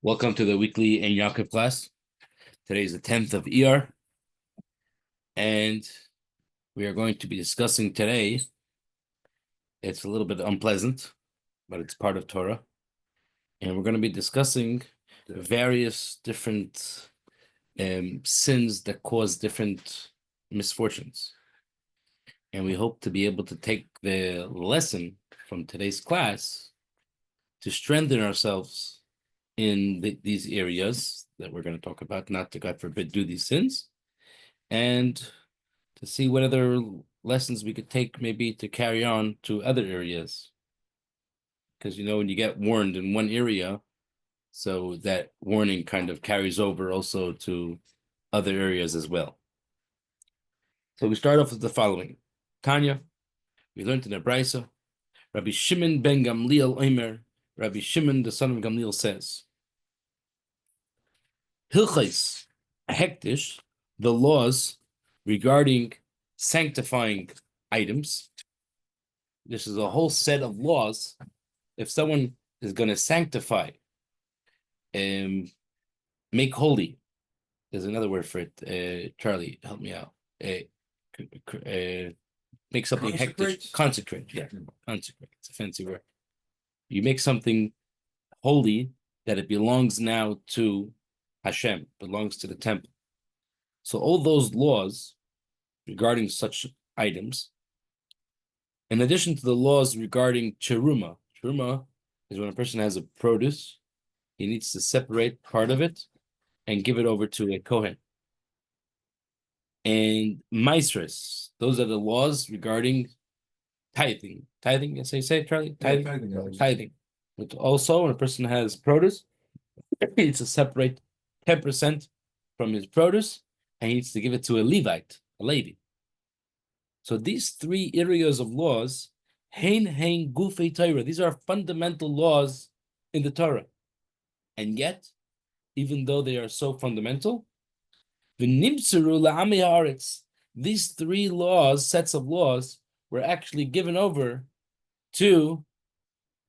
Welcome to the weekly in Yaakov class. Today is the 10th of Iyar, and we are going to be discussing today. It's a little bit unpleasant, but it's part of Torah. And we're going to be discussing various different sins that cause different misfortunes. And we hope to be able to take the lesson from today's class to strengthen ourselves in these areas that we're going to talk about, not to, God forbid, do these sins, and to see what other lessons we could take maybe to carry on to other areas. Because, when you get warned in one area, so that warning kind of carries over also to other areas as well. So we start off with the following. Tanya, we learned in the Bryski, Rabbi Shimon ben Gamliel Omer, Rabbi Shimon, the son of Gamliel, says, Hilchais hektish, the laws regarding sanctifying items. This is a whole set of laws. If someone is going to sanctify, make holy, there's another word for it. Charlie, help me out. Make something hektish. Consecrate. Yeah, consecrate. It's a fancy word. You make something holy that it belongs now to Hashem, belongs to the temple. So all those laws regarding such items, in addition to the laws regarding cheruma is when a person has a produce, he needs to separate part of it and give it over to a kohen. And maasros, those are the laws regarding tithing. Tithing, yes, I say, Charlie? Tithing. Yeah, tithing. But also, when a person has produce, he needs to separate 10% from his produce, and he needs to give it to a Levite, a Levi. So these three areas of laws, hein gufei Torah, these are fundamental laws in the Torah. And yet, even though they are so fundamental, v'nimtzeru la'amei haaretz, these three laws, sets of laws, were actually given over to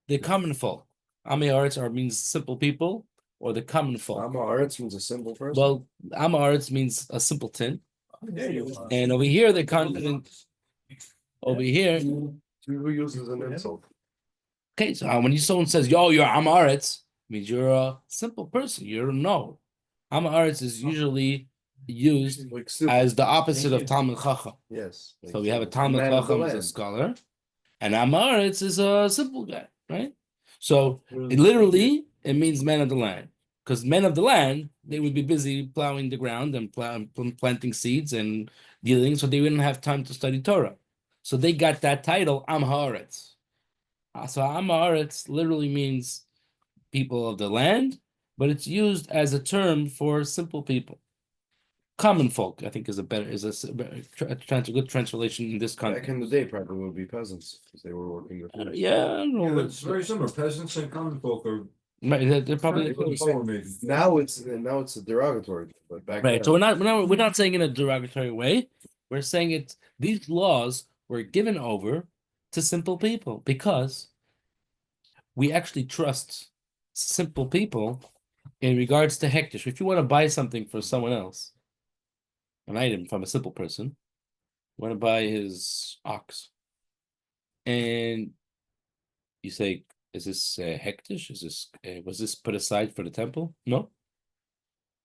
the common folk. Amei haaretz means simple people, or the common folk. Am haaretz means a simple person. Well, Am haaretz means a simpleton. And over here, the continent, over here. Who uses an insult? Okay, so when someone says, yo, you're Am haaretz, means you're a simple person. You're no. Am haaretz is usually used as the opposite of Talmud Chacham. Yes. So we have a Talmud Chacham as a scholar, and Am haaretz is a simple guy, right? So it means man of the land. Because men of the land, they would be busy plowing the ground and planting seeds and dealing, so they wouldn't have time to study Torah. So they got that title, Am haaretz. So Am haaretz literally means people of the land, but it's used as a term for simple people. Common folk, I think, is a good translation in this context. Back in the day, probably would be peasants because they were working with. Yeah, it's very similar. Peasants and common folk are. Right, they're probably now it's a derogatory, but back right. then. So we're not saying in a derogatory way. We're saying these laws were given over to simple people because we actually trust simple people in regards to hektish. If you want to buy something for someone else, an item from a simple person, you want to buy his ox, and you say, is this hektish? Is this was this put aside for the temple? No.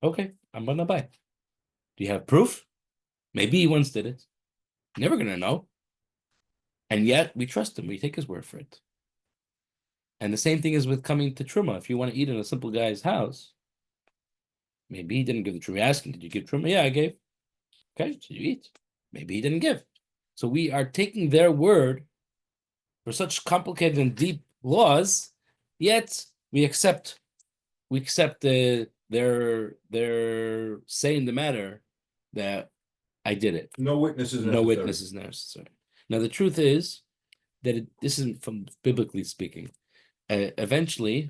Okay, I'm gonna buy. Do you have proof? Maybe he once did it. Never gonna know. And yet we trust him. We take his word for it. And the same thing is with coming to truma. If you want to eat in a simple guy's house, maybe he didn't give the truma. Asking, did you give truma? Yeah, I gave. Okay, so you eat. Maybe he didn't give. So we are taking their word for such complicated and deep laws, yet we accept their say in the matter that I did it. No witnesses necessary. No witnesses necessary. Now the truth is that this isn't from biblically speaking. Eventually,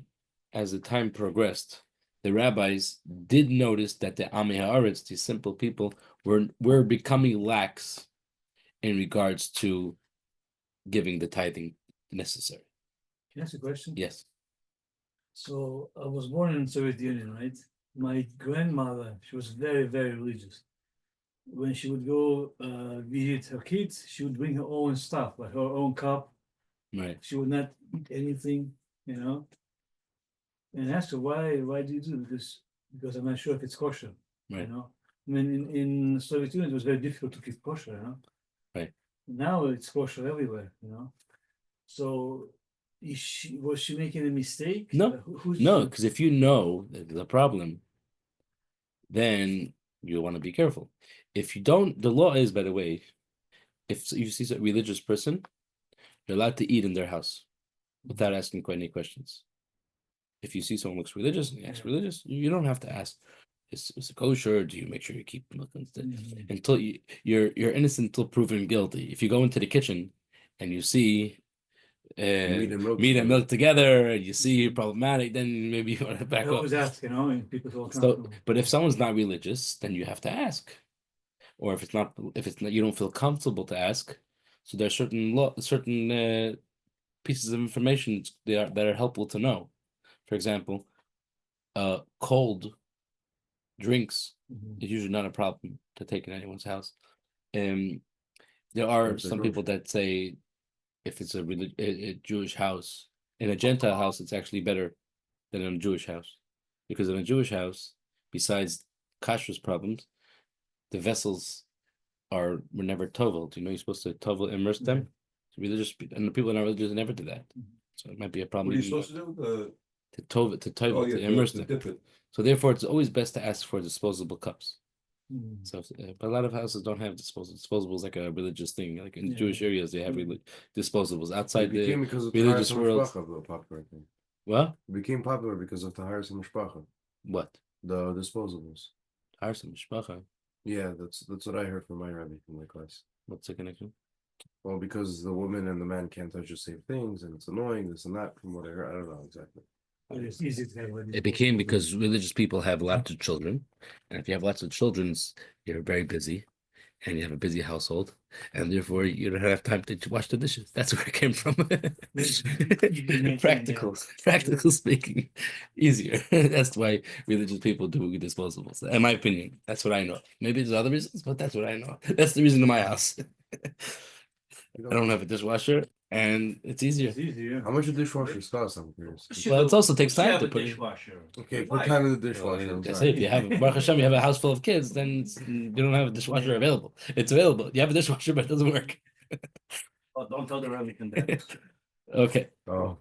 as the time progressed, the rabbis did notice that the Amei haaretz, these simple people, were becoming lax in regards to giving the tithing necessary. Can I ask a question? Yes. So I was born in the Soviet Union, right? My grandmother, she was very, very religious. When she would go visit her kids, she would bring her own stuff, like her own cup. Right. She would not eat anything, you know. And I asked her, why do you do this? Because I'm not sure if it's kosher, Right. you know. I mean, in Soviet Union, it was very difficult to keep kosher, you know. Right. Now it's kosher everywhere, you know. So was she making a mistake? No. Who's No, because if you know that there's a problem, then you want to be careful. If you don't, the law is, by the way, if you see a religious person, you're allowed to eat in their house without asking quite any questions. If you see someone looks religious and you ask religious, you don't have to ask, is it kosher? Do you make sure you keep milk instead? Until you're innocent until proven guilty. If you go into the kitchen and you see Meat and milk meat and together. milk together, and you see problematic, then maybe you want to back I up. always ask, you know, and people feel So, comfortable. but if someone's not religious, then you have to ask. Or if it's not, you don't feel comfortable to ask. So there's certain pieces of information that are helpful to know. For example, cold drinks is usually not a problem to take in anyone's house. There are That's some a people that say if it's a Jewish house, in a Gentile house, it's actually better than in a Jewish house, because in a Jewish house, besides kashrus problems, the vessels were never toveled. You know, you're supposed to tovel immerse them. Religious and the people that are religious never do that. So it might be a problem. What are you supposed to do? To tovel, to immerse them. Dip it. So therefore, it's always best to ask for disposable cups. Mhm. So, but a lot of houses don't have disposable. Disposable is like a religious thing. Like in Yeah. Jewish areas, they have disposables. It Outside became the because of religious the world. popular thing. What? It became popular because of the Harris and Mishpacha, What? the disposables. Harsa mishpacha. Yeah, that's what I heard from my rabbi from my class. What's the connection? Well, because the woman and the man can't touch the same things, and it's annoying, this and that. From what I heard, I don't know exactly. But it's easy to have one. It became because religious people have lots of children, and if you have lots of children, you're very busy, and you have a busy household, and therefore you don't have time to wash the dishes. That's where it came from. Practical speaking, easier. That's why religious people do disposables. In my opinion, that's what I know. Maybe there's other reasons, but that's what I know. That's the reason in my house. I don't have a dishwasher, and it's easier. It's easier. How much do dishwashers cost? I'm curious. Well, it also takes time have to a put it. dishwasher. Okay, put time in the dishwasher. I'm I sorry. say if you have Baruch Hashem, you have a house full of kids, then you don't have a dishwasher available. It's available. You have a dishwasher, but it doesn't work. Oh, don't tell the Rabbi that. Okay. Oh,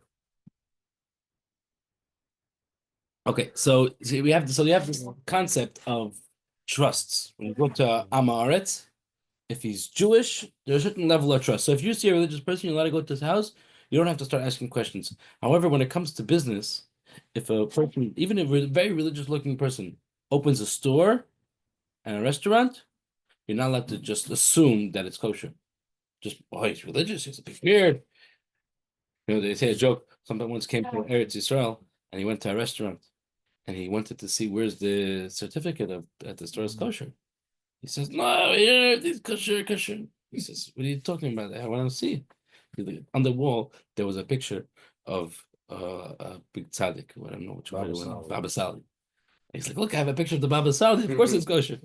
Okay. So we have this concept of trusts. When you go to Amaretz, if he's Jewish, there's a certain level of trust. So if you see a religious person, you're allowed to go to his house. You don't have to start asking questions. However, when it comes to business, if a person, even a very religious-looking person, opens a store and a restaurant, you're not allowed to just assume that it's kosher. Just, oh, he's religious, he's a big beard. You know, they say a joke. Somebody once came to Eretz Yisrael and he went to a restaurant and he wanted to see where's the certificate of that the store is kosher. He says, no, here, it's kosher. He says, what are you talking about? I want to see. On the wall, there was a picture of a big tzaddik. I don't know which one it was. Baba Sali. He's like, look, I have a picture of the Baba Sali. Of course it's kosher.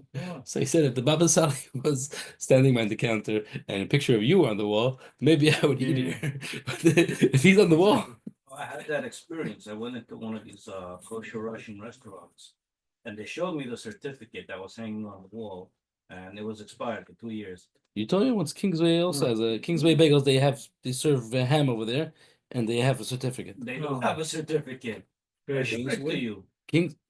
So he said, if the Baba Sali was standing behind the counter and a picture of you on the wall, maybe I would eat here. But if he's on the wall. I had that experience. I went into one of these kosher Russian restaurants, and they showed me the certificate that was hanging on the wall, and it was expired for 2 years. You told me once Kingsway also has a Kingsway Bagels. They serve ham over there, and they have a certificate. They don't have a certificate. I should bring to you.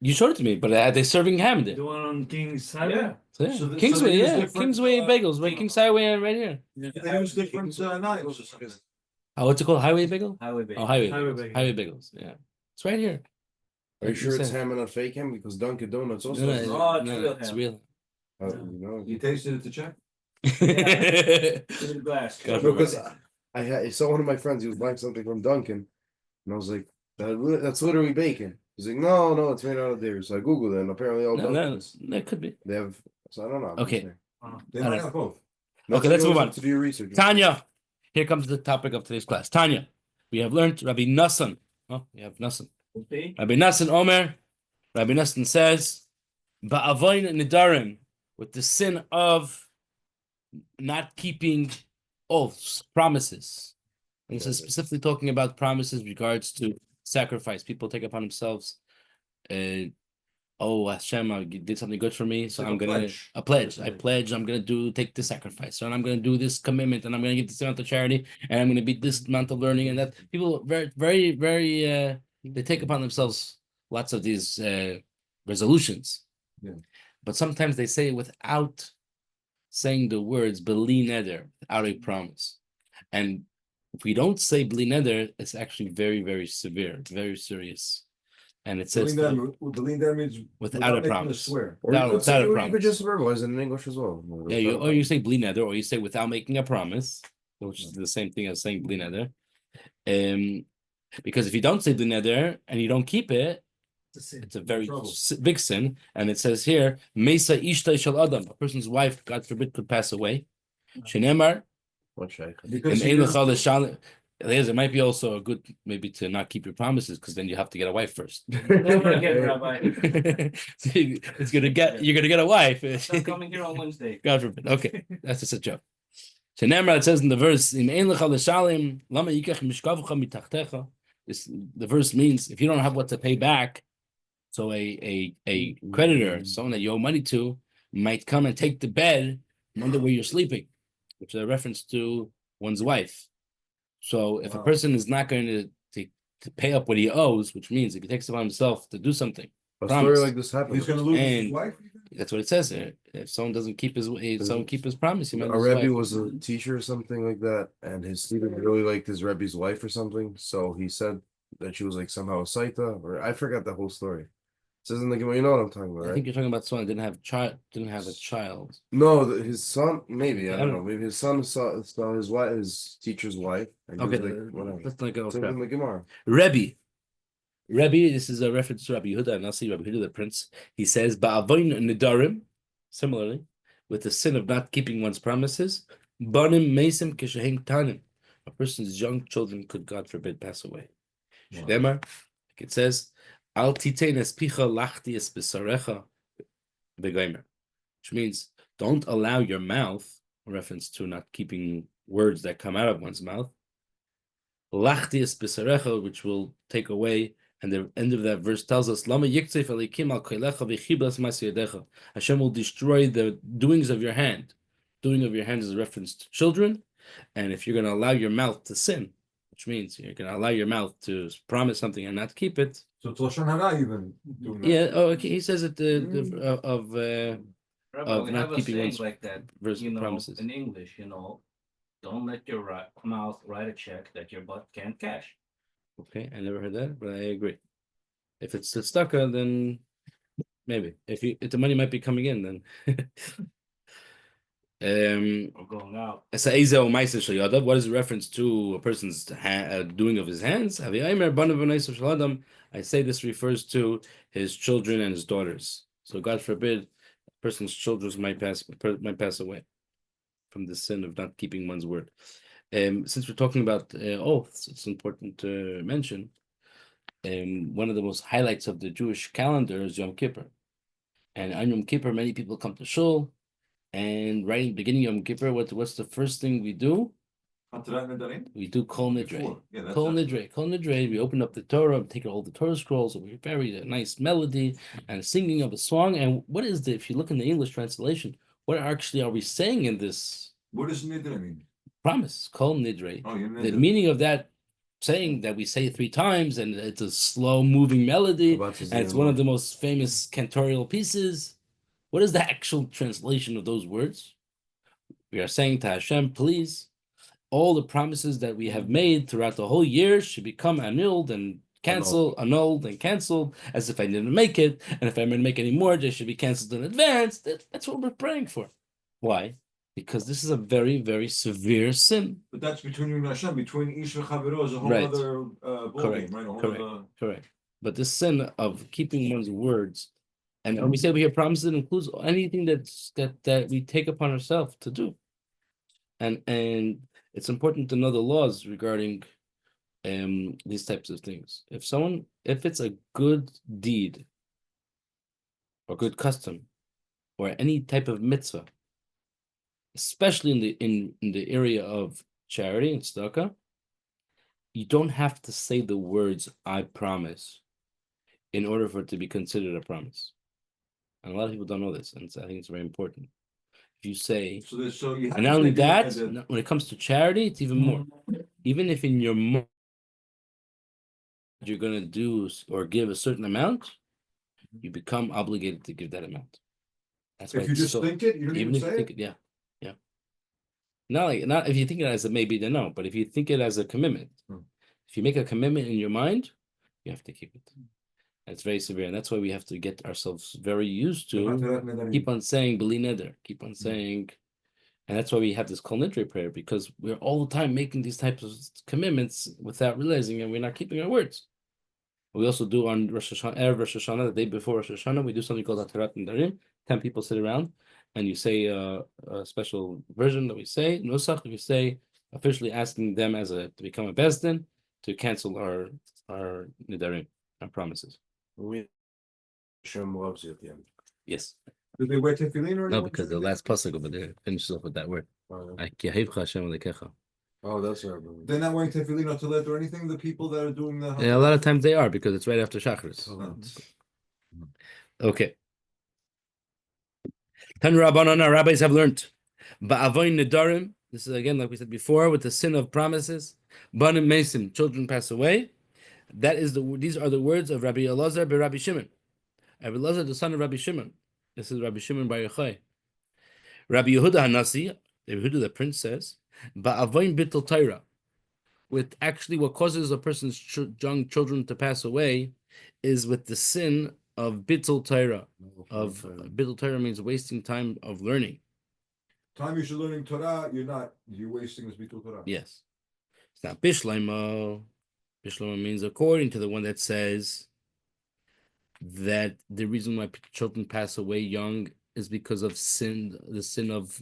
You showed it to me, but they serving ham there. The one on King's Highway? Yeah. So, yeah. So they Kingsway, use yeah, different, Kingsway Bagels, right? Kings Highway right here. They use different knives or something. Oh, what's it called? Highway Bagel? Highway Bay. Oh, Highway Highway Bagels. Bagel. Highway Bagels. Yeah, it's right here. are you sure it's Sam. ham and not fake ham? Because Dunkin' Donuts also. No, has no, ham. Oh, it's no, real it's ham. real. You know, You tasted it to check? In the glass. God. because I saw one of my friends. He was buying something from Dunkin', and I was like, "That's literally bacon." He's like, "No, it's made out of dairy." So I googled it, and apparently all No, Dunkins that could be. they have. So I don't know. I'm Okay. just saying. They All might right. have both. That's Okay, what let's you move always on. have to do your research. Tanya, here comes the topic of today's class. Tanya, we have learned Rabbi Nassan. Oh, we have Nassan. P. Rabbi Nassan Omer, Rabbi Nassan says, Ba'avoin nidarim, with the sin of not keeping oaths, promises. And this is specifically talking about promises regards to sacrifice. People take upon themselves, oh Hashem, you did something good for me, so like I'm a gonna pledge. a pledge. I pledge I'm gonna take this sacrifice, and I'm gonna do this commitment, and I'm gonna give this amount of charity, and I'm gonna be this amount of learning, and that people very they take upon themselves lots of these resolutions. Yeah. But sometimes they say it without saying the words beli neder, without a promise. And if we don't say bli neder, it's actually very severe, very serious. And it says Believe that means without a making promise. swear. Or you Without a you promise. could just verbalize it in English as well. Yeah, or you say bli neder, or you say without making a promise, which is the same thing as saying bli neder. Because if you don't say bli neder and you don't keep it, it's a very big sin. And it says here, Mesa ishta shel adam, a person's wife, God forbid, could pass away. Shenemar, Because it might be also a good maybe to not keep your promises, because then you have to get a wife first. Never again, Rabbi. So you're gonna get a wife. Stop coming here on Wednesday. God forbid. Okay, that's just a joke. Shenemar, it says in the verse, the verse means if you don't have what to pay back, so a creditor, someone that you owe money to, might come and take the bed under where you're sleeping, which is a reference to one's wife. So if a person is not going to pay up what he owes, which means if he takes it upon himself to do something, A promise, story like this happened. he's gonna lose his And- wife. that's what it says here. If someone doesn't keep his promise, he might A lose his Rebbe wife. was a teacher or something like that, and his student really liked his Rebbe's wife or something. So he said that she was like somehow a Saita, or I forgot the whole story. It says in the Gemara, you know what I'm talking about, I right? think you're talking about someone that didn't have a child. No, his son, maybe I I don't don't know. Maybe his son saw his wife, his teacher's wife, and he Okay, was like, whatever. let's not go off Same track. in the Gemara. Rebbe, this is a reference to Rabbi Yehuda, and I'll see Rabbi Yehuda the prince. He says, "Ba'avoin nidarim," similarly, with the sin of not keeping one's promises, banim mesim kishehem tanim. A person's young children could, God forbid, pass away. Wow. Shemar, like it says, "Al titein espicha lachti es besarecha v'gomer," which means don't allow your mouth, a reference to not keeping words that come out of one's mouth, lachti es besarecha, which will take away. And the end of that verse tells us, Lama yiktzef alikim al koilecha v'chiblas ma'aseh yadecha. Hashem will destroy the doings of your hand. Doing of your hand is a reference to children. And if you're going to allow your mouth to sin, which means you're going to allow your mouth to promise something and not keep it. So it's Lashon Hara even doing that. Yeah, oh, okay. He says it Rabbi, of we not have a keeping saying one's like that, verse you know, promises. in English, don't let your mouth write a check that your butt can't cash. Okay, I never heard that, but I agree. If it's the tzedakah, then maybe. If the money might be coming in, then Or going out. what is the reference to a person's doing of his hands? I say this refers to his children and his daughters. So God forbid, a person's children might pass away from the sin of not keeping one's word. Since we're talking about oaths, it's important to mention one of the most highlights of the Jewish calendar is Yom Kippur. And on Yom Kippur, many people come to shul, and right in the beginning of Yom Kippur, what's the first thing we do? We do Kol Nidre. Kol Nidre. We open up the Torah, take all the Torah scrolls, and we bury a nice melody and singing of a song. And what is if you look in the English translation, what actually are we saying in this? What does Nidre mean? Promise, Kol Nidre. Oh, you The meaning of that saying that we say 3 times, and it's a slow moving melody, and it's one of the most famous cantorial pieces. What is the actual translation of those words? We are saying to Hashem, please, all the promises that we have made throughout the whole year should become annulled and annulled and canceled, as if I didn't make it, and if I'm going to make any more, they should be canceled in advance. That's what we're praying for. Why? Because this is a very severe sin. But that's between you and Hashem, between Ish and Chaviro is a whole Right. other ballgame, right? A whole Correct. But the sin of keeping one's words, and when we say we have promises, it includes anything that we take upon ourselves to do. And it's important to know the laws regarding these types of things. If it's a good deed or good custom or any type of mitzvah, especially in the area of charity and tzedakah, you don't have to say the words "I promise" in order for it to be considered a promise. And a lot of people don't know this, and I think it's very important. If you say, So you have and to not only make it that, as a- when it comes to charity, it's even more. Even if in your mind you're going to do or give a certain amount, you become obligated to give that amount. That's why if you it's just so, think it, you don't even even if you say think it. it, yeah. Not if you think it as a maybe, then no. But if you think it as a commitment, if you make a commitment in your mind, you have to keep it. It's very severe, and that's why we have to get ourselves very used to keep on saying "B'li neder," keep on saying, and that's why we have this Kol Nidre prayer, because we're all the time making these types of commitments without realizing, and we're not keeping our words. We also do on Rosh Hashanah, Rosh Hashanah, the day before Rosh Hashanah, we do something called Hatarat Nedarim. 10 people sit around, and you say a special version that we say, Nusach, we say, officially asking them to become a Bezdin to cancel our Nedarim, our promises. Hashem loves you at the end. Yes. Do they wear tefillin or No, anything? because the last pasuk over there finishes off with that word. Oh, that's right. They're not wearing tefillin or tallit or anything. The people that are doing the Yeah, a lot of times they are, because it's right after Shacharis. Okay. Ten Rabbanon, our rabbis have learned. Ba'avoin nedarim. This is again, like we said before, with the sin of promises. Banim mesim, children pass away. These are the words of Rabbi Elazar by Rabbi Shimon. Rabbi Elazar, the son of Rabbi Shimon. This is Rabbi Shimon Bar Yochai. Rabbi Yehuda Hanasi, Rabbi Yehuda the prince says, Ba'avoin bittul Torah. With actually what causes a person's young children to pass away is with the sin of bittul Torah. Bittul Torah means wasting time of learning. Time you should learning Torah, you're wasting this bittul Torah. Yes. It's not Bishleimo. Bishleimo means according to the one that says that the reason why children pass away young is because of sin, the sin of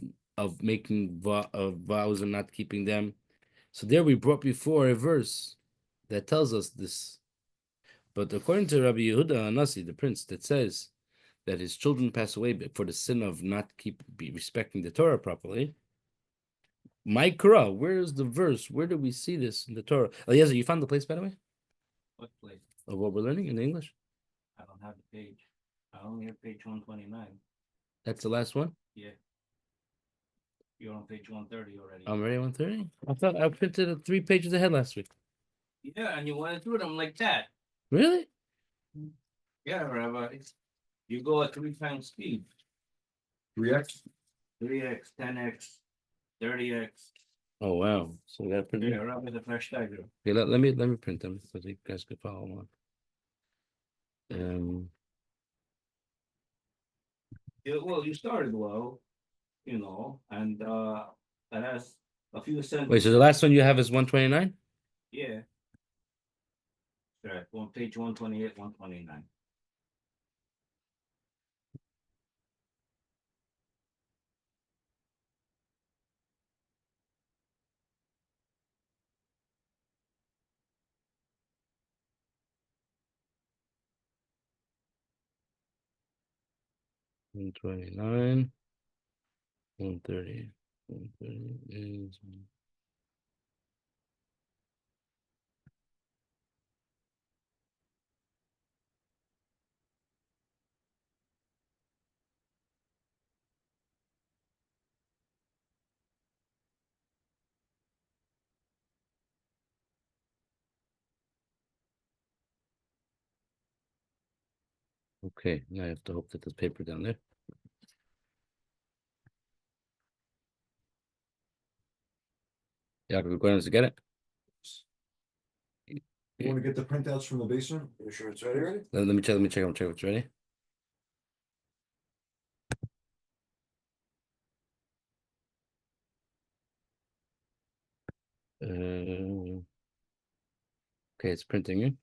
making vows and not keeping them. So there we brought before a verse that tells us this. But according to Rabbi Yehuda Hanasi, the prince, that says that his children pass away for the sin of not respecting the Torah properly. Mikra, where is the verse? Where do we see this in the Torah? Eliezer, you found the place, by the way, What place? of what we're learning in English? I don't have the page. I only have page 129. That's the last one? Yeah. You're on page 130 already. I'm ready, 130? I thought I printed it 3 pages ahead last week. Yeah, and you went through them like that. Really? Yeah, Rabbi. You go at 3 times speed. 3x. 3x, 10x, 30x. Oh, wow. So we got to print Yeah, them. Rabbi the fresh tiger. Okay, let me print them so you guys could follow along. Yeah, well, you started well, and that has a few sentences. Wait, so the last one you have is 129? Yeah. Right, on page 128, 129. One 29, 130, 130 is okay. Now I have to hope that there's paper down there. Yeah, we're going to get it. You want to get the printouts from the basement? You sure it's ready already? Let me check. I'm checking what's ready. Okay, it's printing in.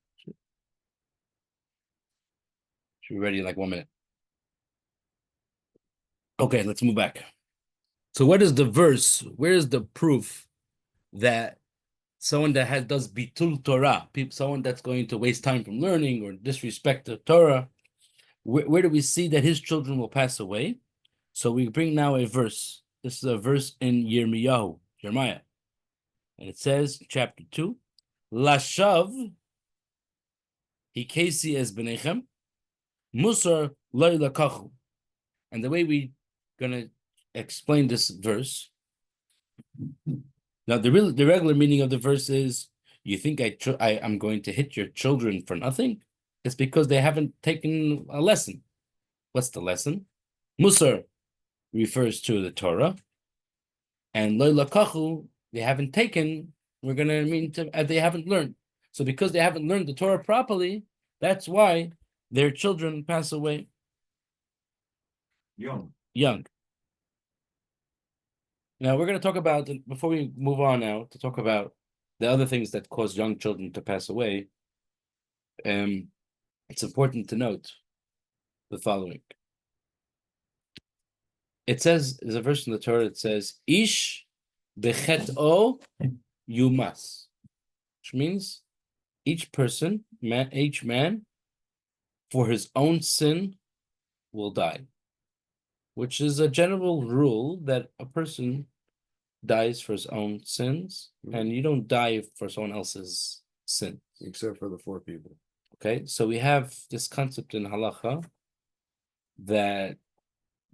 Should be ready in like 1 minute. Okay, let's move back. So what is the verse? Where is the proof that someone that does bitul Torah, someone that's going to waste time from learning or disrespect the Torah, where do we see that his children will pass away? So we bring now a verse. This is a verse in Jeremiah. And it says, chapter 2, Lashav, Hikesi es benechem, Musar loy lakachu. And the way we gonna explain this verse, now the regular meaning of the verse is, you think I'm going to hit your children for nothing? It's because they haven't taken a lesson. What's the lesson? Musar refers to the Torah, and loy lakachu, they haven't taken, we're gonna mean to they haven't learned. So because they haven't learned the Torah properly, that's why their children pass away Young. young. Now we're going to talk about, before we move on now, to talk about the other things that cause young children to pass away. It's important to note the following. It says, there's a verse in the Torah that says, Ish bechet'o yumas, which means each person, each man, for his own sin will die, which is a general rule that a person dies for his own sins, and you don't die for someone else's sin. Except for the 4 people. Okay, so we have this concept in halacha that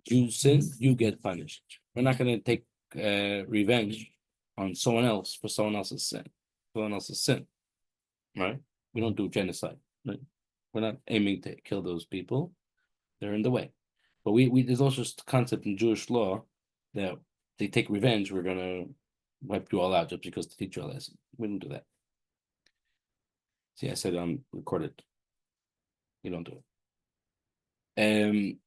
you sin, you get punished. We're not going to take revenge on someone else for someone else's sin, right? We don't do genocide, right? We're not aiming to kill those people. They're in the way. But we there's also a concept in Jewish law that they take revenge, we're gonna wipe you all out just because to teach you a lesson. We don't do that. See, I said recorded. You don't do it. And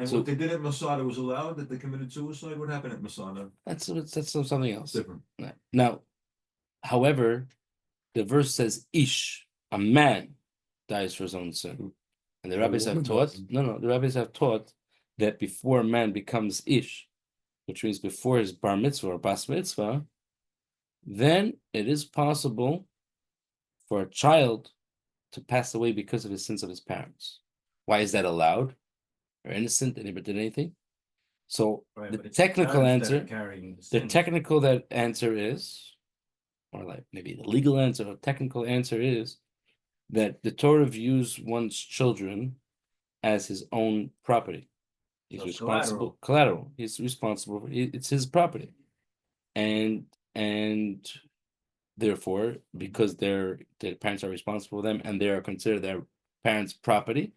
So- what they did at Masada was allowed, that they committed suicide? What happened at Masada? That's something else. Different. Now, however, the verse says ish, a man dies for his own sin. And the rabbis have woman taught, doesn't. the rabbis have taught that before a man becomes ish, which means before his bar mitzvah or bas mitzvah, then it is possible for a child to pass away because of his sins of his parents. Why is that allowed? They're innocent, they never did anything. So Right, the but it's technical parents that are answer, carrying the sin. technical that answer is, or like maybe the legal answer or technical answer is that the Torah views one's children as his own property. He's So it's responsible, collateral. He's responsible for it's his property. And therefore, because their parents are responsible for them and they are considered their parents' property.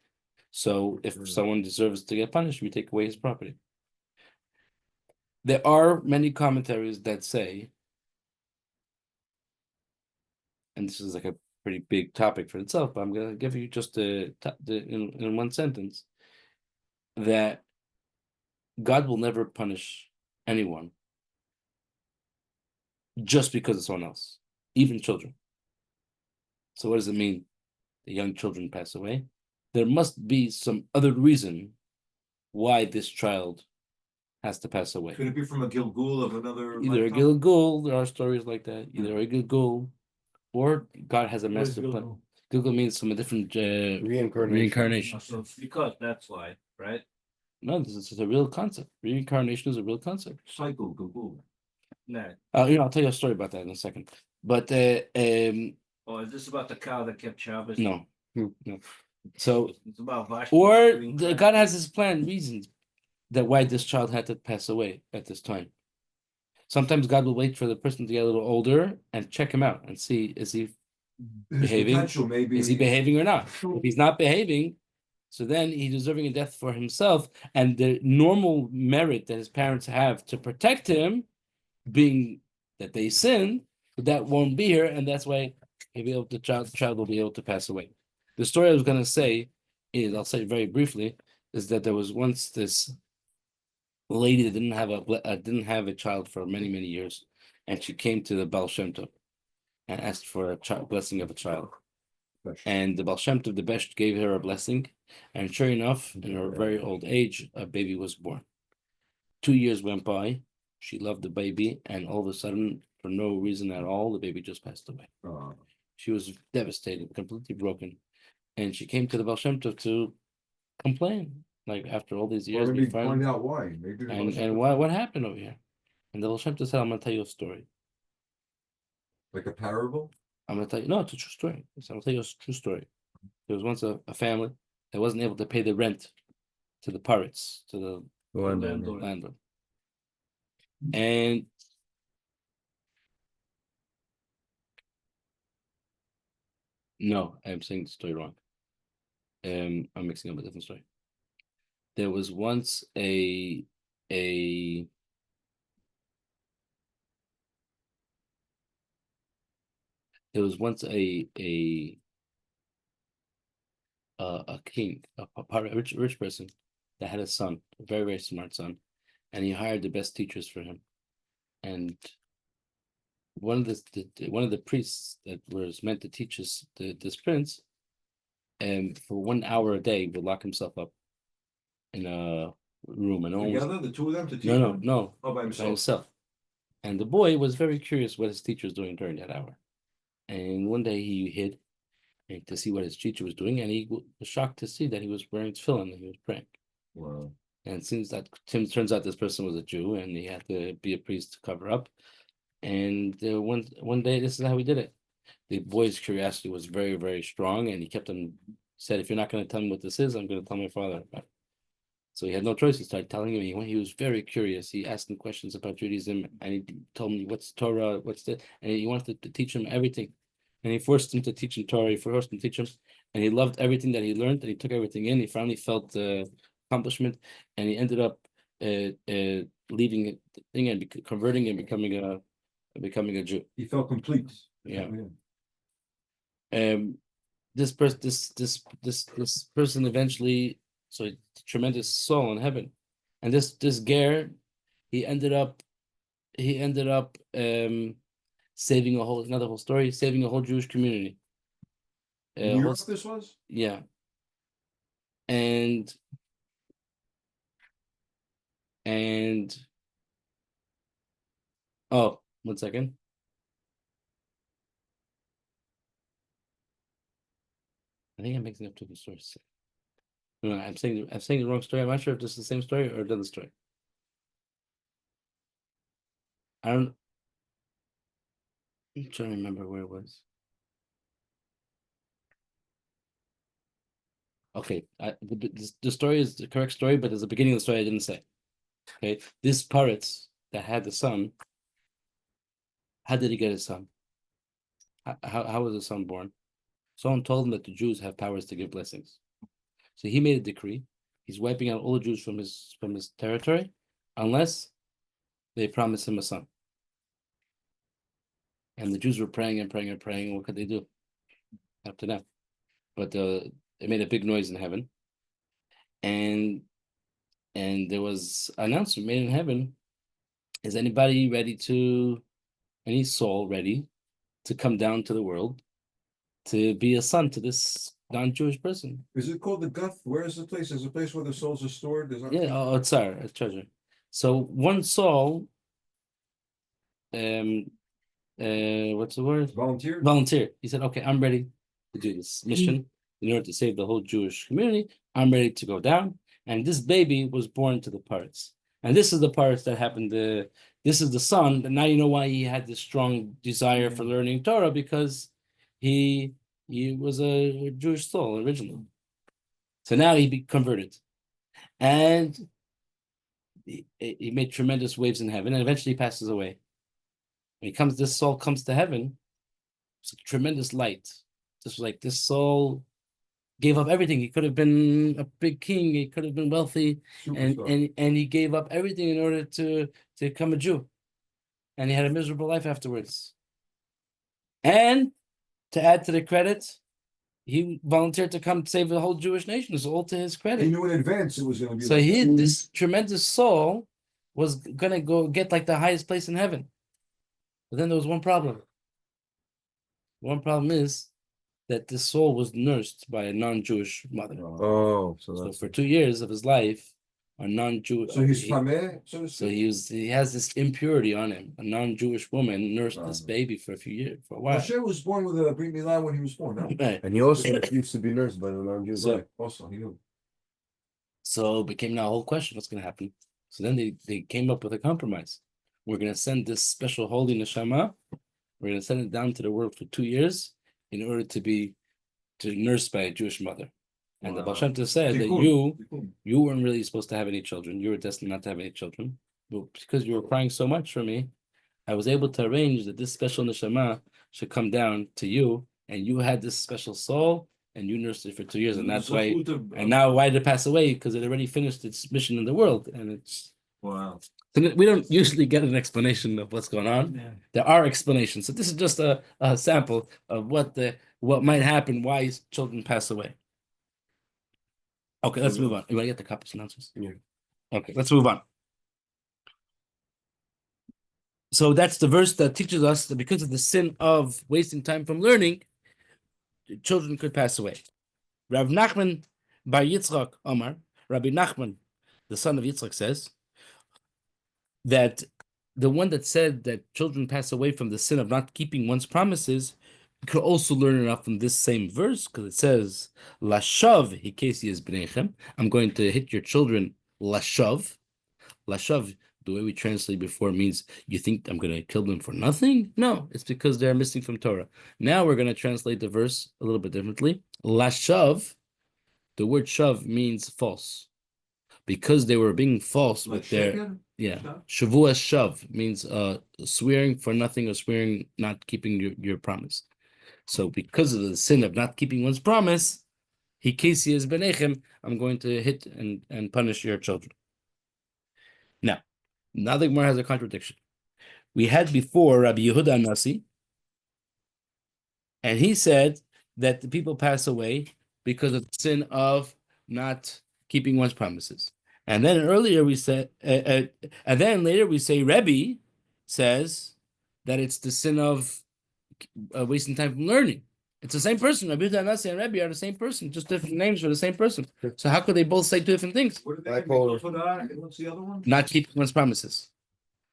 So if someone deserves to get punished, we take away his property. There are many commentaries that say, and this is like a pretty big topic for itself, but I'm going to give you just in one sentence, that God will never punish anyone just because of someone else, even children. So what does it mean? The young children pass away. There must be some other reason why this child has to pass away. Could it be from a Gilgul of another? Either a lifetime? Gilgul, there are stories like that, either a Gilgul, or God has a What is master plan. Gilgul? Gilgul means from a different Reincarnation. So it's because that's why, right? No, this is a real concept. Reincarnation is a real concept. Cycle, Gilgul. No. I'll tell you a story about that in a second. But Or is this about the cow that kept Shabbos? no. So, It's about Vashti or doing God that. has his plan, reasons that why this child had to pass away at this time. Sometimes God will wait for the person to get a little older and check him out and see is he His behaving? potential maybe. Is he behaving or not? If he's not behaving, so then he's deserving a death for himself, and the normal merit that his parents have to protect him, being that they sin, that won't be here, and that's why the child will be able to pass away. The story I was going to say is, I'll say it very briefly, is that there was once this lady that didn't have a child for many years, and she came to the Baal Shem Tov and asked for a blessing of a child. And the Baal Shem Tov, the Best, gave her a blessing, and sure enough, in her very old age, a baby was born. 2 years went by. She loved the baby, and all of a sudden, for no reason at all. The baby just passed away. She was devastated, completely broken, and she came to the Baal Shem Tov to complain. Like after all these years, Maybe we finally, find out why. Maybe the and Baal Shem and Tov- what happened over here? And the Baal Shem Tov said, "I'm gonna tell you a story. like a parable. I'm gonna tell you. No, it's a true story. So I'm gonna tell you a true story. There was once a family that wasn't able to pay the rent to the pirates, to the The landowner. landlord, and no, I'm saying the story wrong. I'm mixing up a different story. There was once a there was once a king, a rich person that had a son, a very, very smart son, and he hired the best teachers for him. And one of the priests that was meant to teach this prince, and for 1 hour a day would lock himself up in a room and almost Together, the two of them to teach no him? no Oh, by by himself. himself. And the boy was very curious what his teacher was doing during that hour. And one day he hid to see what his teacher was doing, and he was shocked to see that he was wearing tefillin and he was praying. Wow. And since that turns out this person was a Jew and he had to be a priest to cover up. And one day, this is how he did it. The boy's curiosity was very, very strong, and he kept him said, "If you're not going to tell me what this is, I'm going to tell my father about it." So he had no choice. He started telling him. He was very curious. He asked him questions about Judaism, and he told me what's Torah, what's this, and he wanted to teach him everything. And he forced him to teach him Torah. He forced him to teach him, and he loved everything that he learned. And he took everything in. He finally felt accomplishment, and he ended up leaving the thing and converting and becoming a Jew. He felt complete. Yeah. This person eventually, so a tremendous soul in heaven, and this ger, he ended up saving another whole story, saving a whole Jewish community. In Europe, this was? Yeah. And oh, 1 second. I think I'm mixing up two different stories. No, I'm saying the wrong story. I'm not sure if this is the same story or another story. I'm trying to remember where it was. Okay, the story is the correct story, but there's a beginning of the story I didn't say. Okay, this pirate that had the son, how did he get his son? How was his son born? Someone told him that the Jews have powers to give blessings. So he made a decree. He's wiping out all the Jews from his territory, unless they promise him a son. And the Jews were praying and praying and praying. What could they do? Up to them. But it made a big noise in heaven. And there was an announcement made in heaven. Is anybody any soul ready to come down to the world to be a son to this non-Jewish person? Is it called the Guth? Where is the place? There's a place where the souls are stored. There's Yeah, it's a treasure. So one soul, what's the word? Volunteer? Volunteer. He said, "Okay, I'm ready to do this mission in order to save the whole Jewish community. I'm ready to go down." And this baby was born to the pirates. And this is the pirates that happened. This is the son. And now you know why he had this strong desire for learning Torah, because he was a Jewish soul originally. So now he converted, and he made tremendous waves in heaven, and eventually passes away. When this soul comes to heaven, it's a tremendous light. Just like this soul gave up everything. He could have been a big king. He could have been wealthy, and he gave up everything in order to become a Jew, and he had a miserable life afterwards. And to add to the credit, he volunteered to come save the whole Jewish nation. It's all to his credit. He knew in advance it was going to be. So this tremendous soul was gonna go get like the highest place in heaven. But then there was one problem. One problem is that this soul was nursed by a non-Jewish mother. Oh, so So that's for 2 years of his life, a non-Jewish. So he's tameh, so to So speak. he has this impurity on him. A non-Jewish woman nursed this Uh-huh. baby for a few years, for a while. Moshe was born with a Brit Milah when he was born. No? Right. And he also used to be nursed by the non-Jews. So- Right. Also, he knew. So it became now a whole question, what's gonna happen? So then they came up with a compromise. We're gonna send this special holy neshama, we're gonna send it down to the world for 2 years in order to nursed by a Jewish mother. And the Baal Wow. Shem Tov said that Tikkun. you weren't really supposed to have any children. You were destined not to have any children. But because you were crying so much for me, I was able to arrange that this special neshama should come down to you, and you had this special soul, and you nursed it for 2 years, and that's why. And now, why did it pass away? Because it already finished its mission in the world, and it's. Wow. So we don't usually get an explanation of what's going on. Yeah. There are explanations. So this is just a sample of what might happen, why children pass away. Okay, let's move on. You want to get the copies announcements? Yeah. Okay, let's move on. So that's the verse that teaches us that because of the sin of wasting time from learning, children could pass away. Rav Nachman bar Yitzchak Omar, Rabbi Nachman, the son of Yitzchak, says that the one that said that children pass away from the sin of not keeping one's promises could also learn enough from this same verse, because it says, Lashav hikesi es bneichem. I'm going to hit your children, Lashav. Lashav, the way we translate before, means you think I'm going to kill them for nothing? No, it's because they're missing from Torah. Now we're going to translate the verse a little bit differently. Lashav, the word shav means false. Because they were being false Like with their. sheker? Yeah, Shav? Shavua shav means swearing for nothing or swearing not keeping your promise. So because of the sin of not keeping one's promise, hikesi es benechem, I'm going to hit and punish your children. Now the Gemara has a contradiction. We had before Rabbi Yehuda Nasi, and he said that the people pass away because of the sin of not keeping one's promises. And then earlier we said, and then later we say Rabbi says that it's the sin of wasting time from learning. It's the same person. Rabbi Yehuda Nasi and Rabbi are the same person, just different names for the same person. So how could they both say two different things? What did they Bipolar. for that? What's the other one? Not keeping one's promises.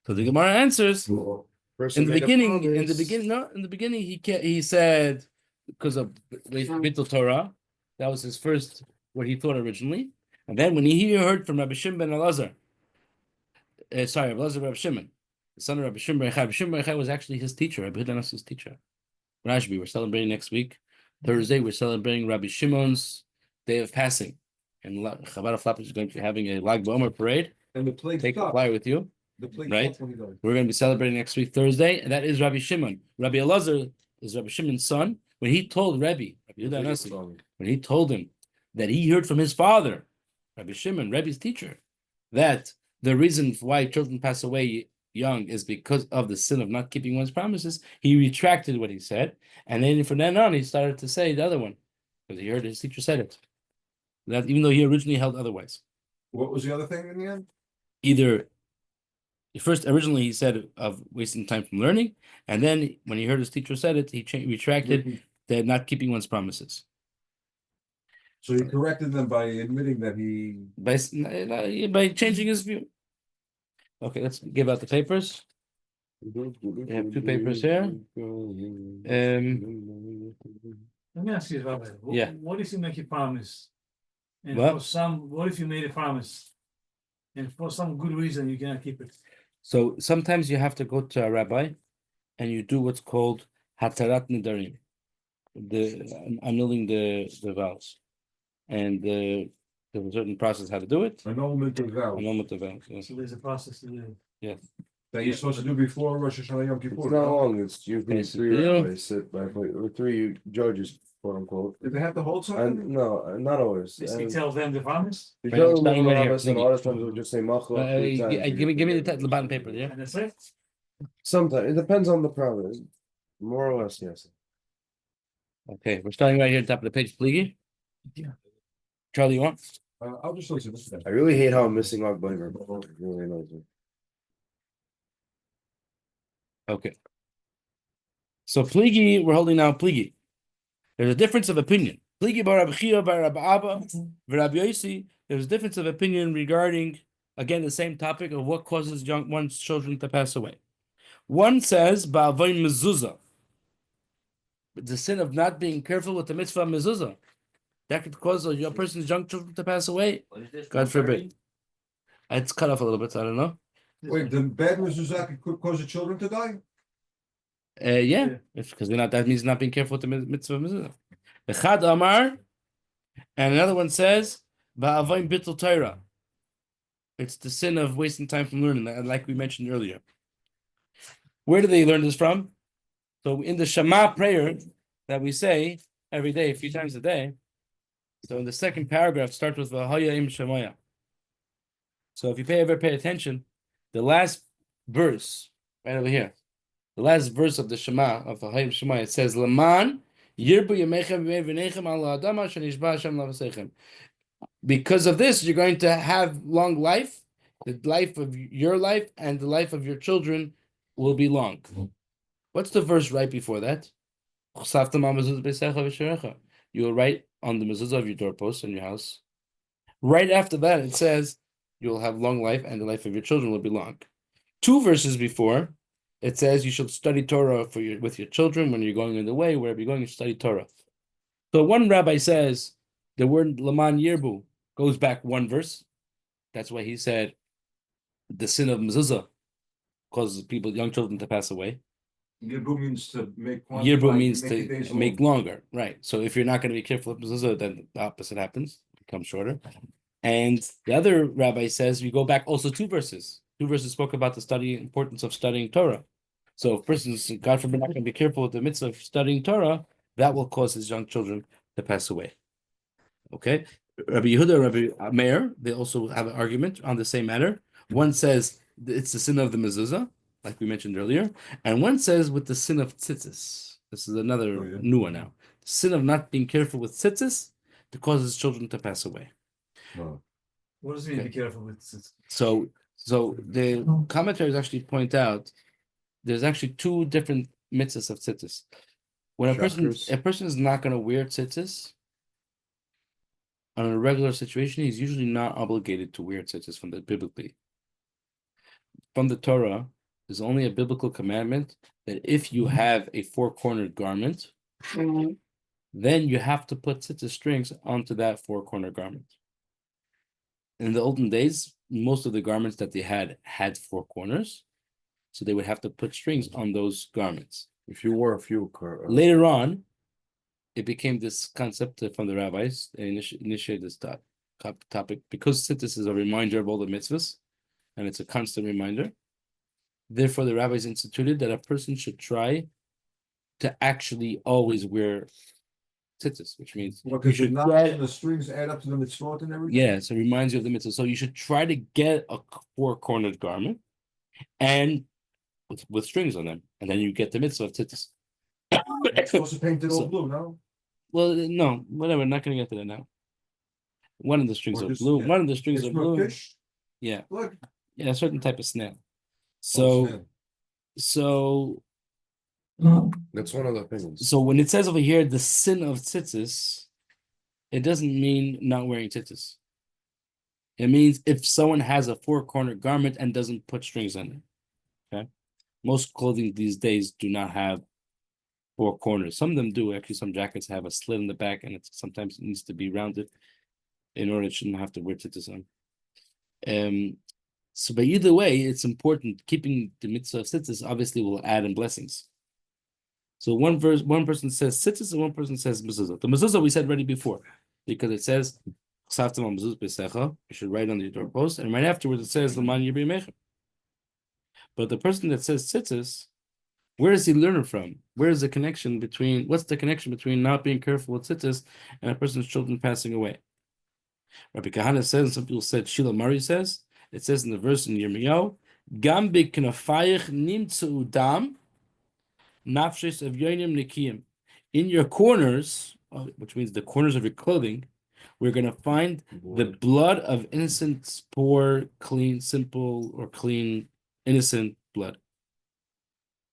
So the Gemara answers. In the beginning, he said because of Bittul Torah, that was his first what he thought originally, and then when he heard from Rabbi Shimon ben Elazar, Rabbi Shimon, the son of Rabbi Shimon ben Echai was actually his teacher, Rabbi Hudanas' teacher. Rashbi, we're celebrating next week. Thursday, we're celebrating Rabbi Shimon's day of passing, and Chabad of Flatbush is going to be having a Lag BaOmer parade. And the plague Take a stopped. flyer with you. The plague right? stopped when he died. We're going to be celebrating next week, Thursday, and that is Rabbi Shimon. Rabbi Elazar is Rabbi Shimon's son. When he told Rabbi Yehuda Nasi, when he told him that he heard from his father, Rabbi Shimon, Rabbi's teacher, that the reason why children pass away young is because of the sin of not keeping one's promises, he retracted what he said, and then from then on, he started to say the other one, because he heard his teacher said it. That even though he originally held otherwise. What was the other thing in the end? Either originally he said of wasting time from learning, and then when he heard his teacher said it, he retracted that not keeping one's promises. So he corrected them by admitting that he. By changing his view. Okay, let's give out the papers. We have two papers here. Let me ask you, Rabbi. Yeah. What if you make a promise? And What? what if you made a promise? And for some good reason you cannot keep it? So sometimes you have to go to a rabbi and you do what's called hatarat nidarim, annulling the vows. And there's a certain process how to do it. Annulment of vows. Annulment of vows, yes. So there's a process to do. That you're supposed to do before Rosh Hashanah Yom It's Kippur. not long. It's usually Okay, so three you- rabbis sit by, or three judges, quote unquote. Did they have to hold something? And no, not always. Basically And tell them the promise, you Right, tell I'm them starting the right here, rabbis, and a Ziggy. lot of times they'll just say machla. three times. Give me the bottom paper there. and that's it. Sometimes it depends on the promise, more or less. Yes. Okay, we're starting right here at the top of the page, please. Yeah. Charlie, you want? I'll just listen to this. I really hate how I'm missing Lag BaOmer. It really annoys me. Okay. So Pligi, we're holding now Pligi. There's a difference of opinion. Pligi bar Rabbi Chia bar Rabbi Abba, Rabbi Yossi. There's a difference of opinion regarding, again, the same topic of what causes one's children to pass away. One says, ba'avoy mezuzah, the sin of not being careful with the mitzvah mezuzah. That could cause a person's young children to pass away. What is this? God 130? forbid. It's cut off a little bit, so I don't know. Wait, the bad mezuzah could cause the children to die? Yeah, because that means not being careful with the mitzvah mezuzah. The Chad Amar, and another one says, ba'avoy bittul Torah. It's the sin of wasting time from learning, like we mentioned earlier. Where do they learn this from? So in the Shema prayer that we say every day, a few times a day. So in the second paragraph, starts with V'haya im Shemaya. So if you ever pay attention, the last verse, right over here, the last verse of the Shema, of V'haya im Shemaya, it says, Laman yirbu yemechem v'nechem ala adama shenishba Hashem lavasechem. Because of this, you're going to have long life. The life of your life and the life of your children will be long. What's the verse right before that? You will write on the mezuzah of your doorpost in your house. Right after that, it says you will have long life and the life of your children will be long. 2 verses before, it says you should study Torah with your children when you're going on the way, wherever you're going, you study Torah. So one rabbi says the word Laman Yirbu goes back 1 verse. That's why he said the sin of mezuzah causes young children to pass away. Yirbu means to make Yirbu means make the days to make long. longer, right? So if you're not going to be careful with mezuzah, then the opposite happens, it becomes shorter. And the other rabbi says we go back also 2 verses. 2 verses spoke about the importance of studying Torah. So if persons, God forbid, not going to be careful with the mitzvah of studying Torah, that will cause his young children to pass away. Okay, Rabbi Yehuda, Rabbi Meir, they also have an argument on the same matter. One says it's the sin of the mezuzah, like we mentioned earlier, and one says with the sin of tzitzis. This is another new one now. The sin of not being careful with tzitzis that causes children to pass away. No. What does it mean to be careful with? So the commentaries actually point out there's actually 2 different mitzvahs of tzitzis. When a person is not going to wear tzitzis on a regular situation, he's usually not obligated to wear tzitzis biblically. From the Torah, there's only a biblical commandment that if you have a 4-cornered garment, then you have to put tzitzis strings onto that 4-cornered garment. In the olden days, most of the garments that they had 4 corners, so they would have to put strings on those garments. If you wore a few Later on, it became this concept from the rabbis. They initiated this topic because tzitzis is a reminder of all the mitzvahs, and it's a constant reminder. Therefore, the rabbis instituted that a person should try to actually always wear tzitzis, which means What, because the strings add up to the mitzvot and everything? yeah, so it reminds you of the mitzvah. So you should try to get a 4-cornered garment and with strings on them, and then you get the mitzvah of tzitzis. It's supposed to paint it all blue, no? Well, no, whatever. I'm not going to get to that now. One of the strings Or are just- blue. yeah. One of the strings It's are from a blue. fish? Yeah, Look. yeah, a certain type of snail. Oh, So That's one of the opinions. So when it says over here the sin of tzitzis, it doesn't mean not wearing tzitzis. It means if someone has a 4-cornered garment and doesn't put strings on it. Okay, most clothing these days do not have 4 corners. Some of them do. Actually, some jackets have a slit in the back, and sometimes it needs to be rounded in order it shouldn't have to wear tzitzis on. So, but either way, it's important. Keeping the mitzvah of tzitzis obviously will add in blessings. So one person says tzitzis and one person says mezuzah. The mezuzah we said already before, because it says you should write on the doorpost, and right afterwards it says L'man Yirbu Yemechem. But the person that says tzitzis, where does he learn it from? Where is the connection between? What's the connection between not being careful with tzitzis and a person's children passing away? Rabbi Kahana says, and some people said, Shila Mari says, it says in the verse in Yirmiyahu, Gam b'knafayich nimtzu dam, nafshes of yonim nikiyim. In your corners, which means the corners of your clothing, we're going to find the blood of innocent, poor, clean, simple, or clean, innocent blood.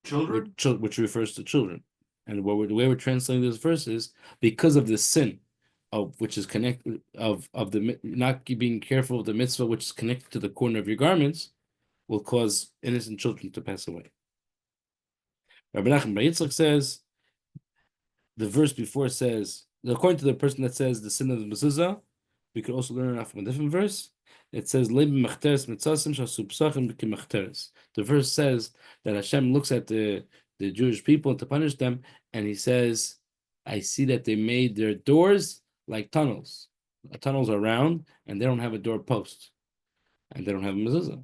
Children? Which refers to children. And the way we're translating this verse is because of this sin. of which is connected of the not being careful of the mitzvah which is connected to the corner of your garments will cause innocent children to pass away. Rabbi Nachman Bar Yitzchak says the verse before says, according to the person that says the sin of the mezuzah, we could also learn it from a different verse. It says, the verse says that Hashem looks at the Jewish people to punish them, and he says, I see that they made their doors like tunnels. Tunnels are round, and they don't have a door post, and they don't have a mezuzah.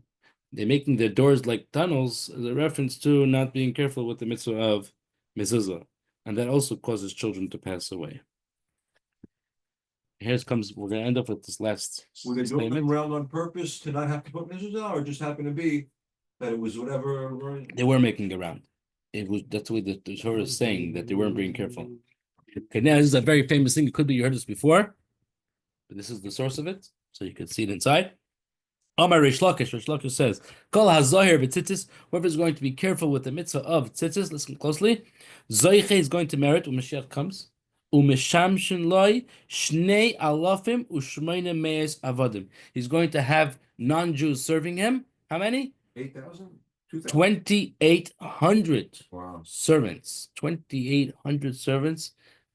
They're making their doors like tunnels as a reference to not being careful with the mitzvah of mezuzah, and that also causes children to pass away. We're going to end up with this last Were they building statement. around on purpose to not have to put mezuzah, or just happened to be that it was whatever? They were making it round. It was that's the way the Torah is saying that they weren't being careful. Okay, now this is a very famous thing. It could be you heard this before, but this is the source of it, so you can see it inside. Amar Rish Lakish says, Kol hazahir b'tzitzis, whoever is going to be careful with the mitzvah of tzitzis, listen closely, Zoiche is going to merit when Mashiach comes. Umeshamshin loy shnei alafim ushmeina meis avadim. He's going to have non-Jews serving him. How many? 8,000? 2,000? 2,800 Wow. servants. 2,800 servants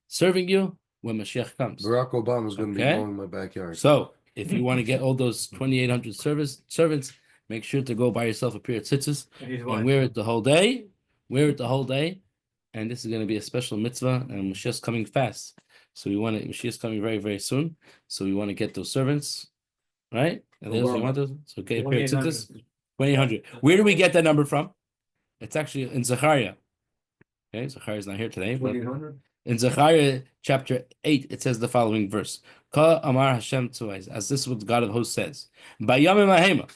serving you when Mashiach comes. Barack Obama is going to be Okay. mowing in my backyard. So, if you want to get all those 2,800 servants, make sure to go buy yourself a pair of tzitzis and wear it the whole day. Wear it the whole day. And this is going to be a special mitzvah, and Mashiach's coming fast. So Mashiach's coming very, very soon. So we want to get those servants, right? And those you want those? So okay, a pair of tzitzis, 2,800. Where do we get that number from? It's actually in Zechariah. Okay, Zechariah's not here today. But 2,800? in Zechariah chapter 8, it says the following verse. Ka Amar Hashem Tzuvais, as this is what the God of hosts says. Bayamim Ahema,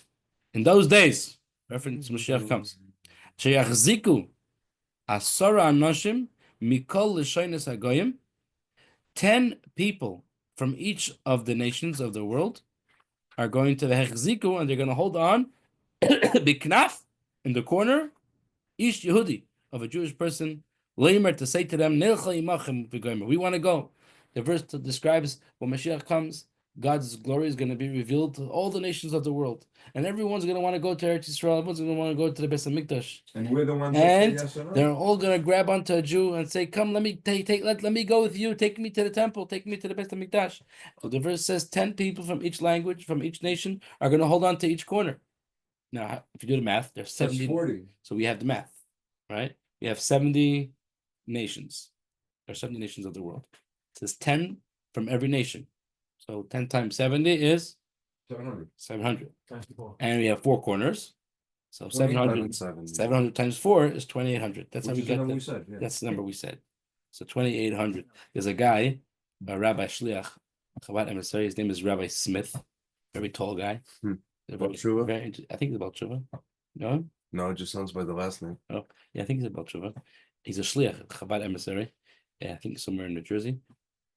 in those days, reference Mashiach comes. Sheyachziku Asara Anoshim Mikol L'Shoynes Hagoyim, 10 people from each of the nations of the world are going to the Hechziku, and they're going to hold on Biknaf, in the corner, Ish Yehudi, of a Jewish person, Leimer, to say to them, we want to go. The verse describes when Mashiach comes, God's glory is going to be revealed to all the nations of the world, and everyone's going to want to go to Eretz Yisrael. Everyone's going to want to go to the Beis Hamikdash, And we're the ones that and say yes or no? they're all going to grab onto a Jew and say, "Come, let me let me go with you. Take me to the temple. Take me to the Beis Hamikdash." So the verse says 10 people from each language, from each nation, are going to hold on to each corner. Now, if you do the math, there's That's 70. 40. So we have the math, right? We have 70 nations. There are 70 nations of the world. It says 10 from every nation. So 10 times 70 is 700. 700. Times 4. And we have 4 corners. So 700, 700 times 4 is 2,800. That's how Which we is the get number that. we said, yeah. That's the number we said. So 2,800. There's a guy, a Rabbi Shliach, Chabad emissary. His name is Rabbi Smith. Very tall guy. About Tshuva? I think it's about Tshuva. No? No, it just sounds by the last name. Yeah, I think he's about Tshuva. He's a Shliach, Chabad emissary. Yeah, I think somewhere in New Jersey.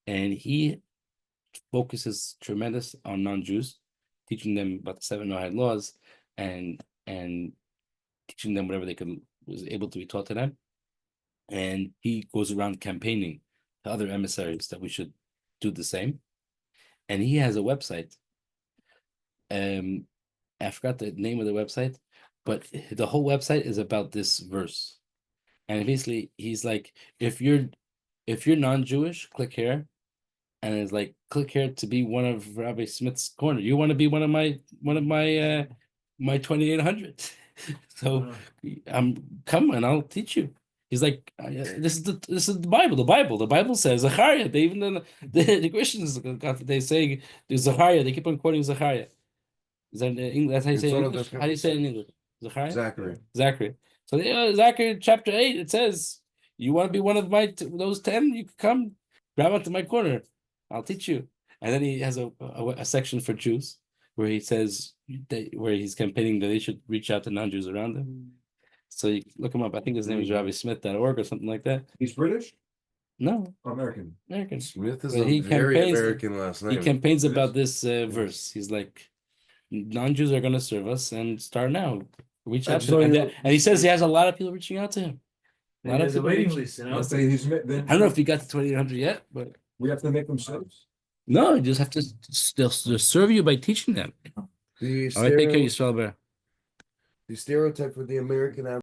And he focuses tremendous on non-Jews, teaching them about the 7 Noahide laws and teaching them whatever was able to be taught to them. And he goes around campaigning to other emissaries that we should do the same. And he has a website. I forgot the name of the website, but the whole website is about this verse. And basically, he's like, if you're non-Jewish, click here, and it's like, click here to be one of Rabbi Smith's corner. You want to be one of my my 2,800. So come and I'll teach you. He's like, this is the Bible. The Bible says Zechariah. They even the Christians, they say Zechariah. They keep on quoting Zechariah. Is that English? That's how you say it in English. How do you say it in English? Zechariah. Zachary. So Zachary chapter 8, it says, you want to be one of those 10? You can come grab onto my corner. I'll teach you. And then he has a section for Jews where he says where he's campaigning that they should reach out to non-Jews around them. So you look him up. I think his name is RabbiSmith.org or something like that. He's British? No, American. American. Smith is But a he very campaigns- American last He name. campaigns about this verse. He's like, non-Jews are going to serve us, and start now. Reach out to him. And he says he has a lot of people reaching out to him. A lot of There's a people waiting reaching- list, you know. Let's say he's, then I don't know if he got to 2,800 yet, but we have to make them subs. No, you just have to still serve you by teaching them. The All right, take care of stereo- yourself, bear. the stereotype for the American